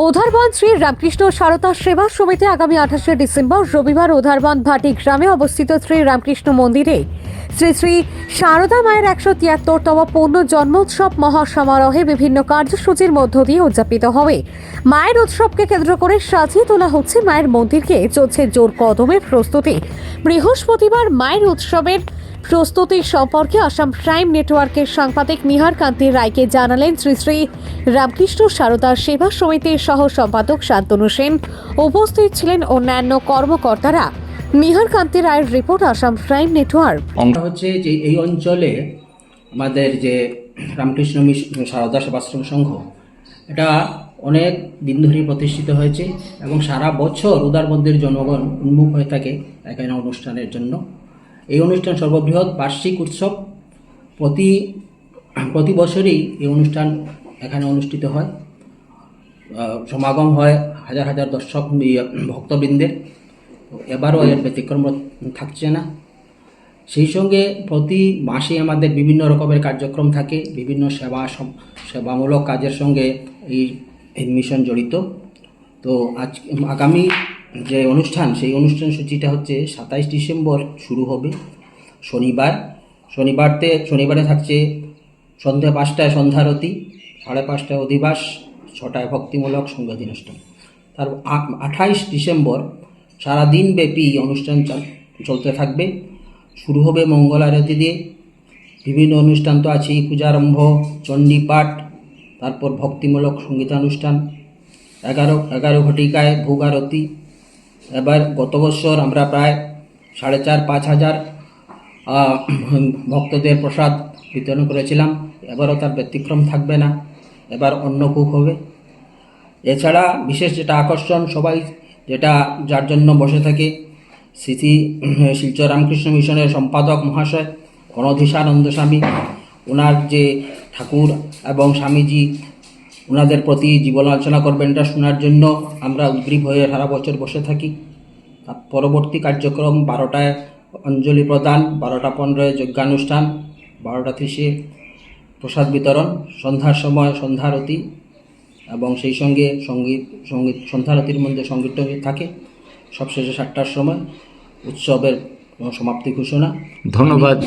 উধারবন শ্রী রামকৃষ্ণ সারদা সেবা সমিতি আগামী 28শে ডিসেম্বর রবিবার উধারবন ভাটি গ্রামে অবস্থিত শ্রী রামকৃষ্ণ মন্দিরে শ্রী শ্রী সারদা মায়ের 173তম পূর্ণ জন্মোৎসব মহাসমারোহে বিভিন্ন কার্যসূচির মধ্য দিয়ে উদযাপিত হবে। মায়ের উৎসবকে কেন্দ্র করে সাজিয়ে তোলা হচ্ছে মায়ের মন্দিরকে, চলছে জোর কদমে প্রস্তুতি। বৃহস্পতিবার মায়ের উৎসবের প্রস্তুতি সম্পর্কে আসাম প্রাইম নেটওয়ার্কের সাংবাদিক নিহার কান্তি রায়কে জানালেন শ্রী শ্রী রামকৃষ্ণ সারদা সেবা সমিতির সহ সম্পাদক শান্তনু সেন। উপস্থিত ছিলেন অন্যান্য কর্মকর্তারা। নিহার কান্তি রায়ের রিপোর্ট, আসাম প্রাইম নেটওয়ার্ক। হচ্ছে যে এই অঞ্চলে আমাদের যে রামকৃষ্ণ সারদা সেবাশ্রম সংঘ, এটা অনেক দিন ধরে প্রতিষ্ঠিত হয়েছে এবং সারা বছর উদারবন্দের জনগণ উন্মুখ হয়ে থাকে এখানে অনুষ্ঠানের জন্য। এই অনুষ্ঠান সর্ববৃহৎ বার্ষিক উৎসব, প্রতি বছরই এই অনুষ্ঠান এখানে অনুষ্ঠিত হয়। সমাগম হয় হাজার হাজার দর্শক ভক্তবৃন্দের। এবারও এর ব্যতিক্রম থাকছে না। সেই সঙ্গে প্রতি মাসে আমাদের বিভিন্ন রকমের কার্যক্রম থাকে, বিভিন্ন সেবামূলক কাজের সঙ্গে এই মিশন জড়িত। তো আগামী যে অনুষ্ঠান, সেই অনুষ্ঠান সূচিটা হচ্ছে 27 ডিসেম্বর শুরু হবে শনিবারে থাকছে সন্ধ্যা 5টায় সন্ধ্যারতি, 5:30টায় অধিবাস, 6টায় ভক্তিমূলক সংগীতানুষ্ঠান। তার 28 ডিসেম্বর সারাদিন ব্যাপী অনুষ্ঠান চলতে থাকবে। শুরু হবে মঙ্গল আরতি দিয়ে, বিভিন্ন অনুষ্ঠান তো আছেই, পূজারম্ভ, চণ্ডীপাঠ, তারপর ভক্তিমূলক সংগীতানুষ্ঠান, 11 ঘটিকায় ভোগ আরতি। এবার গত বছর আমরা প্রায় 4,500-5 হাজার ভক্তদের প্রসাদ বিতরণ করেছিলাম। এবারও তার ব্যতিক্রম থাকবে না, এবার অন্নকূপ হবে। এছাড়া বিশেষ যেটা আকর্ষণ, সবাই যার জন্য বসে থাকে, শিলচর রামকৃষ্ণ মিশনের সম্পাদক মহাশয় গণধীশানন্দ স্বামী, ওনার যে ঠাকুর এবং স্বামীজি ওনাদের প্রতি জীবন আলোচনা করবেন, এটা শোনার জন্য আমরা উদ্গ্রীব হয়ে সারা বছর বসে থাকি। তার পরবর্তী কার্যক্রম 12টায় অঞ্জলি প্রদান, 12:15 যজ্ঞানুষ্ঠান, 12:30 প্রসাদ বিতরণ, সন্ধ্যার সময় সন্ধ্যারতি এবং সেই সঙ্গে সঙ্গীত সন্ধ্যারতির মধ্যে সঙ্গীত থাকে। সবশেষে 7টার সময় উৎসবের সমাপ্তি ঘোষণা। ধন্যবাদ।